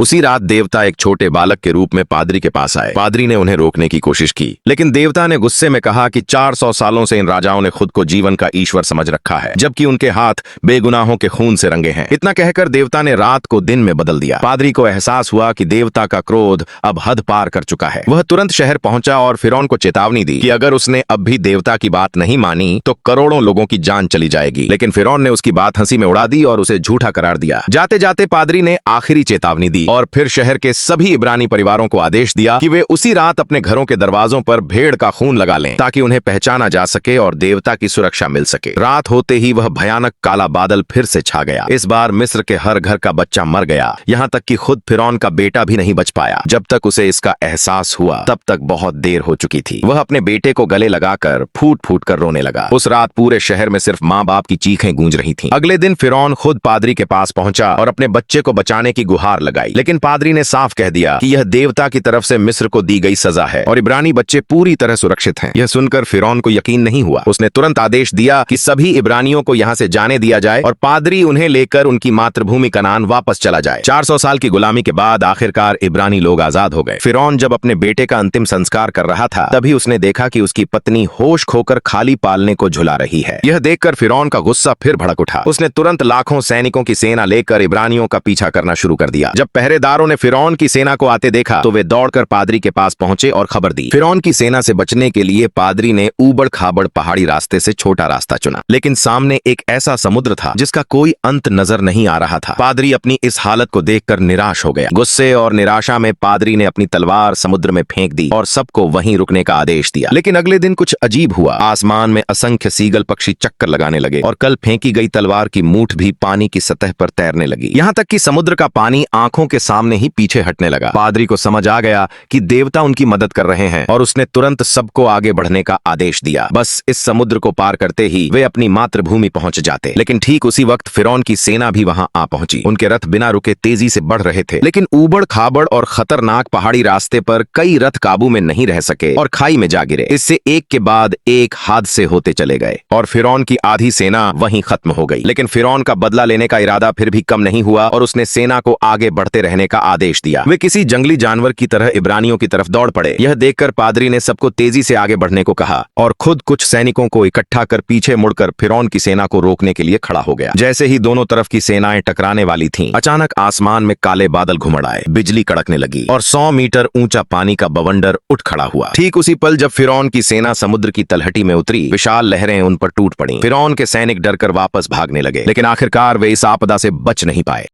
उसी रात देवता एक छोटे बालक के रूप में पादरी के पास आए। पादरी ने उन्हें रोकने की कोशिश की, लेकिन देवता ने गुस्से में कहा कि 400 सालों से इन राजाओं ने खुद को जीवन का ईश्वर समझ रखा है, जबकि उनके हाथ बेगुनाहों के खून से रंगे हैं। इतना कहकर देवता ने रात को दिन में बदल दिया। पादरी को एहसास हुआ कि देवता का क्रोध अब हद पार कर चुका है। वह तुरंत शहर पहुंचा और फिरौन को चेतावनी दी कि अगर उसने अब भी देवता की बात नहीं मानी तो करोड़ों लोगों की जान चली जाएगी। लेकिन फिरौन ने उसकी बात हंसी में उड़ा दी और उसे झूठा करार दिया। जाते जाते पादरी ने आखिरी चेतावनी दी और फिर शहर के सभी इब्रानी परिवारों को आदेश दिया कि वे उसी रात अपने घरों के दरवाजों पर भेड़ का खून लगा लें, ताकि उन्हें पहचाना जा सके और देवता की सुरक्षा मिल सके। रात होते ही वह भयानक काला बादल फिर से छा गया। इस बार मिस्र के हर घर का बच्चा मर गया, यहाँ तक कि खुद फिरौन का बेटा भी नहीं बच पाया। जब तक उसे इसका एहसास हुआ तब तक बहुत देर हो चुकी थी। वह अपने बेटे को गले लगाकर फूट फूट कर रोने लगा। उस रात पूरे शहर में सिर्फ माँ बाप की चीखें गूंज रही थीं। अगले दिन फिरौन खुद पादरी के पास पहुंचा और अपने बच्चे को बचाने की गुहार लगाई, लेकिन पादरी ने साफ कह दिया कि यह देवता की तरफ से मिस्र को दी गई सजा है और इब्रानी बच्चे पूरी तरह सुरक्षित हैं। यह सुनकर फिरौन को यकीन नहीं हुआ। उसने तुरंत आदेश दिया कि सभी इब्रानियों को यहाँ से जाने दिया जाए और पादरी उन्हें लेकर उनकी मातृभूमि कनान वापस चला जाए। 400 साल की गुलामी के बाद आखिरकार इब्रानी लोग आजाद हो गए। फिरौन जब अपने बेटे का अंतिम संस्कार कर रहा था, तभी उसने देखा कि उसकी पत्नी होश खोकर खाली पालने को झुला रही है। यह देखकर फिरौन का गुस्सा फिर भड़क उठा। उसने तुरंत लाखों सैनिकों की सेना लेकर इब्रानियों का पीछा करना शुरू कर दिया। जब पहरेदारों ने फिरौन की सेना को आते देखा तो वे दौड़कर पादरी के पास पहुंचे और खबर दी। फिरौन की सेना से बचने के लिए पादरी ने ऊबड़ खाबड़ पहाड़ी रास्ते से छोटा रास्ता चुना, लेकिन सामने एक ऐसा समुद्र था जिसका कोई अंत नजर नहीं आ रहा था। पादरी अपनी इस हालत को देखकर निराश हो गया। गुस्से और निराशा में पादरी ने अपनी तलवार समुद्र में फेंक दी और सबको वहीं रुकने का आदेश दिया। लेकिन अगले दिन कुछ अजीब हुआ। आसमान में असंख्य सीगल पक्षी चक्कर लगाने लगे और कल फेंकी गई तलवार की मूठ भी पानी की सतह पर तैरने लगी। यहाँ तक कि समुद्र का पानी आंखों के सामने ही पीछे हटने लगा। पादरी को समझ आ गया कि देवता उनकी मदद कर रहे हैं और उसने तुरंत सबको आगे बढ़ने का आदेश दिया। बस इस समुद्र को पार करते ही वे अपनी मातृभूमि पहुंच जाते। लेकिन ठीक उसी वक्त फिरौन की सेना भी वहां आ पहुंची। उनके रथ बिना रुके तेजी से बढ़ रहे थे, लेकिन ऊबड़ खाबड़ और खतरनाक पहाड़ी रास्ते पर कई रथ काबू में नहीं रह सके और खाई में जा गिरे। इससे एक के बाद एक हादसे होते चले गए और फिरौन की आधी सेना वहीं खत्म हो गई। लेकिन फिरौन का बदला लेने का इरादा फिर भी कम नहीं हुआ और उसने सेना को आगे बढ़ते रहने का आदेश दिया। वे किसी जंगली जानवर की तरह इब्रानियों की तरफ दौड़ पड़े। यह देखकर पादरी ने सबको तेजी से आगे बढ़ने को कहा और खुद कुछ सैनिकों को इकट्ठा कर पीछे मुड़कर फिरौन की सेना को रोकने के लिए खड़ा हो गया। जैसे ही दोनों तरफ की सेनाएं टकराने वाली थीं, अचानक आसमान में काले बादल घुमड़ आए, बिजली कड़कने लगी और 100 मीटर ऊंचा पानी का बवंडर उठ खड़ा हुआ। ठीक उसी पल जब फिरौन की सेना समुद्र की तलहटी में उतरी, विशाल लहरें उन पर टूट पड़ी। फिरौन के सैनिक डरकर वापस भागने लगे, लेकिन आखिरकार वे इस आपदा से बच नहीं पाए।